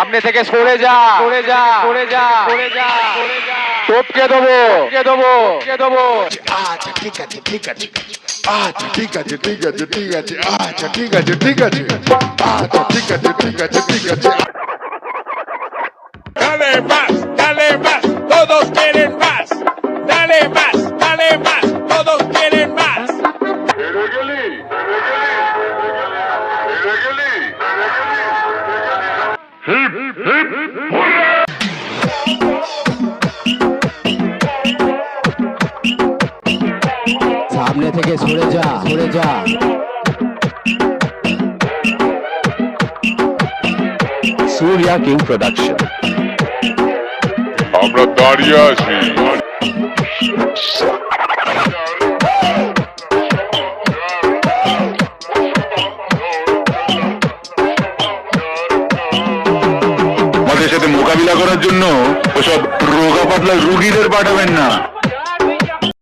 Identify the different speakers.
Speaker 1: সামনে থেকে সরে যা, সরে যা, সরে যা, সরে যা, সরে যা। টপকে দেবো, টপকে দেবো, টপকে দেবো।
Speaker 2: আচ্ছা ঠিক আছে ঠিক আছে, আচ্ছা ঠিক আছে ঠিক আছে ঠিক আছে, আচ্ছা ঠিক আছে ঠিক আছে, আচ্ছা ঠিক আছে ঠিক আছে ঠিক আছে।
Speaker 3: Dale más, todos quieren más. Dale más, todos quieren más.
Speaker 4: সামনে থেকে সরে যা, সরে যা।
Speaker 5: Surya King Production.
Speaker 6: আমরা দাঁড়িয়ে আছি।
Speaker 5: আমাদের সাথে মোকাবিলা করার জন্য ওসব রোগা পাতলা রুগীদের পাঠাবেন না।